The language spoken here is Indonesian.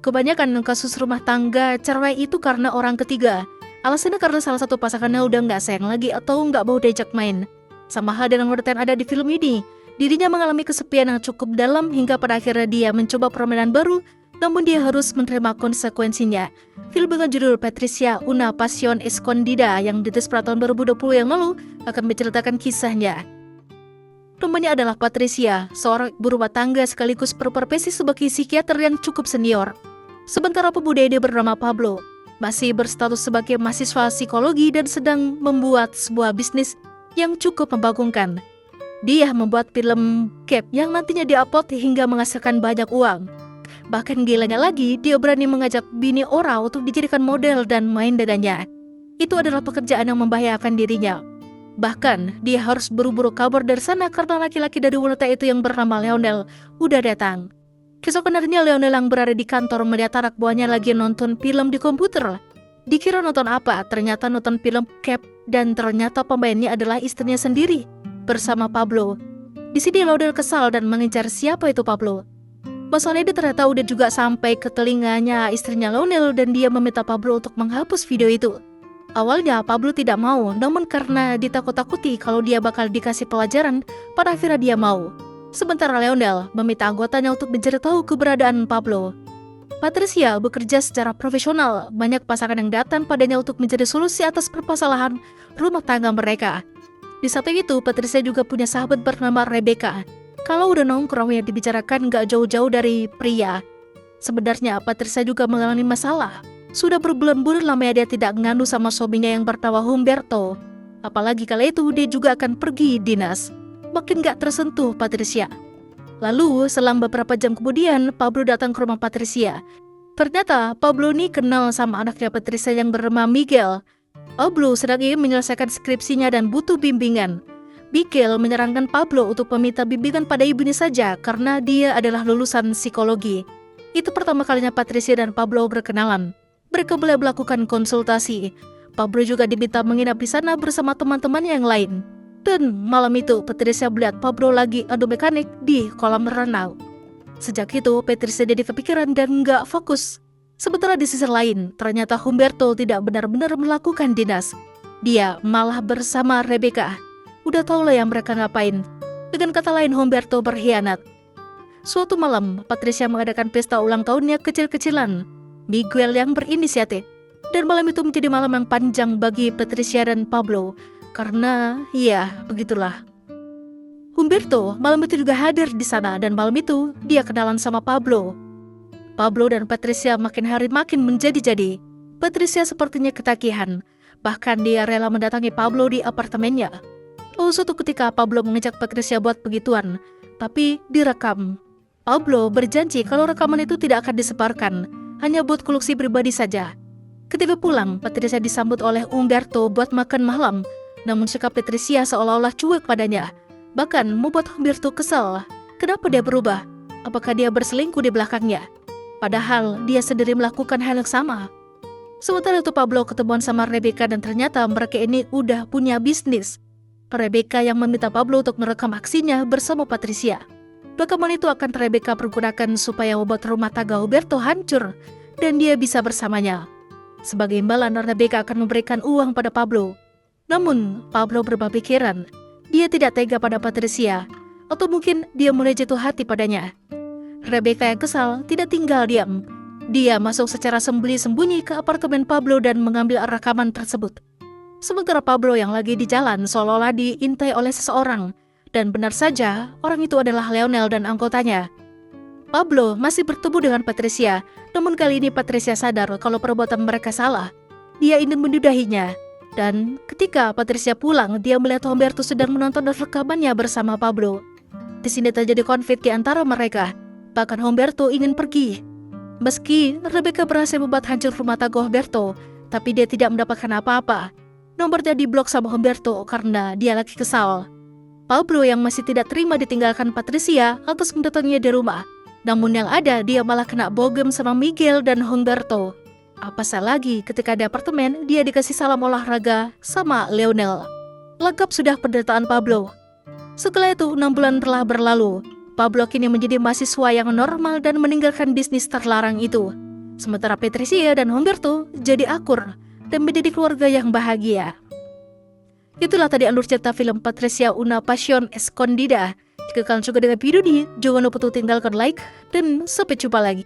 Kebanyakan kasus rumah tangga cerai itu karena orang ketiga. Alasannya karena salah satu pasangannya udah nggak sayang lagi atau nggak mau diajak main. Sama hal dengan wanita yang ada di film ini, dirinya mengalami kesepian yang cukup dalam hingga pada akhirnya dia mencoba permainan baru, namun dia harus menerima konsekuensinya. Film dengan judul Patricia, Una Pasión Escondida yang dirilis pada tahun 2020 yang lalu akan menceritakan kisahnya. Namanya adalah Patricia, seorang ibu rumah tangga sekaligus berprofesi sebagai psikiater yang cukup senior. Sementara pemuda ini bernama Pablo, masih berstatus sebagai mahasiswa psikologi dan sedang membuat sebuah bisnis yang cukup membagongkan. Dia membuat film Cap yang nantinya diupload hingga menghasilkan banyak uang. Bahkan gilanya lagi, dia berani mengajak bini orang untuk dijadikan model dan main dengannya. Itu adalah pekerjaan yang membahayakan dirinya. Bahkan, dia harus buru-buru kabur dari sana karena laki-laki dari wanita itu yang bernama Leonel udah datang. Keesokan harinya Leonel yang berada di kantor melihat anak buahnya lagi nonton film di komputer. Dikira nonton apa, ternyata nonton film Cap dan ternyata pemainnya adalah istrinya sendiri bersama Pablo. Di sini Leonel kesal dan mengincar siapa itu Pablo. Masalah ini ternyata udah juga sampai ke telinganya istrinya Leonel dan dia meminta Pablo untuk menghapus video itu. Awalnya Pablo tidak mau, namun karena ditakut-takuti kalau dia bakal dikasih pelajaran, pada akhirnya dia mau. Sementara Leonel meminta anggotanya untuk mencari tahu keberadaan Pablo. Patricia bekerja secara profesional, banyak pasangan yang datang padanya untuk mencari solusi atas permasalahan rumah tangga mereka. Di samping itu, Patricia juga punya sahabat bernama Rebecca. Kalau udah nongkrong yang dibicarakan gak jauh-jauh dari pria. Sebenarnya Patricia juga mengalami masalah. Sudah berbulan-bulan lamanya dia tidak nganu sama suaminya yang bernama Humberto. Apalagi kala itu dia juga akan pergi dinas. Makin gak tersentuh Patricia. Lalu selang beberapa jam kemudian Pablo datang ke rumah Patricia. Ternyata Pablo ini kenal sama anaknya Patricia yang bernama Miguel. Pablo sedang ingin menyelesaikan skripsinya dan butuh bimbingan. Miguel menyarankan Pablo untuk meminta bimbingan pada ibunya saja karena dia adalah lulusan psikologi. Itu pertama kalinya Patricia dan Pablo berkenalan. Mereka boleh melakukan konsultasi. Pablo juga diminta menginap di sana bersama teman-temannya yang lain. Dan malam itu Patricia melihat Pablo lagi adu mekanik di kolam renang. Sejak itu Patricia jadi kepikiran dan nggak fokus. Sementara di sisi lain, ternyata Humberto tidak benar-benar melakukan dinas. Dia malah bersama Rebecca. Udah tau lah yang mereka ngapain. Dengan kata lain, Humberto berkhianat. Suatu malam, Patricia mengadakan pesta ulang tahunnya kecil-kecilan. Miguel yang berinisiatif. Dan malam itu menjadi malam yang panjang bagi Patricia dan Pablo. Karena, ya, begitulah. Humberto malam itu juga hadir di sana dan malam itu dia kenalan sama Pablo. Pablo dan Patricia makin hari makin menjadi-jadi. Patricia sepertinya ketagihan. Bahkan dia rela mendatangi Pablo di apartemennya. Lalu suatu ketika Pablo mengajak Patricia buat begituan, tapi direkam. Pablo berjanji kalau rekaman itu tidak akan disebarkan, hanya buat koleksi pribadi saja. Ketika pulang, Patricia disambut oleh Humberto buat makan malam, namun sikap Patricia seolah-olah cuek padanya. Bahkan membuat Humberto kesal. Kenapa dia berubah? Apakah dia berselingkuh di belakangnya? Padahal dia sendiri melakukan hal yang sama. Sementara itu Pablo ketemuan sama Rebecca dan ternyata mereka ini udah punya bisnis. Rebecca yang meminta Pablo untuk merekam aksinya bersama Patricia. Rekaman itu akan Rebecca pergunakan supaya membuat rumah tangga Humberto hancur dan dia bisa bersamanya. Sebagai imbalan, Rebecca akan memberikan uang pada Pablo. Namun, Pablo berubah pikiran. Dia tidak tega pada Patricia, atau mungkin dia mulai jatuh hati padanya. Rebecca yang kesal tidak tinggal diam. Dia masuk secara sembunyi-sembunyi ke apartemen Pablo dan mengambil rekaman tersebut. Sementara Pablo yang lagi di jalan seolah-olah diintai oleh seseorang. Dan benar saja, orang itu adalah Leonel dan anggotanya. Pablo masih bertemu dengan Patricia, namun kali ini Patricia sadar kalau perbuatan mereka salah. Dia ingin menyudahinya. Dan ketika Patricia pulang, dia melihat Humberto sedang menonton rekamannya bersama Pablo. Di sini terjadi konflik di antara mereka. Bahkan Humberto ingin pergi. Meski Rebecca berhasil membuat hancur rumah tangga Humberto, tapi dia tidak mendapatkan apa-apa. Nomornya diblok sama Humberto karena dia lagi kesal. Pablo yang masih tidak terima ditinggalkan Patricia atas mendatanginya di rumah. Namun yang ada dia malah kena bogem sama Miguel dan Humberto. Apa salah lagi ketika di apartemen dia dikasih salam olahraga sama Leonel. Lengkap sudah penderitaan Pablo. Setelah itu 6 bulan telah berlalu. Pablo kini menjadi mahasiswa yang normal dan meninggalkan bisnis terlarang itu. Sementara Patricia dan Humberto jadi akur dan menjadi keluarga yang bahagia. Itulah tadi alur cerita film Patricia Una Pasión Escondida. Jika kalian suka dengan video ini, jangan lupa untuk tinggalkan like dan sampai jumpa lagi.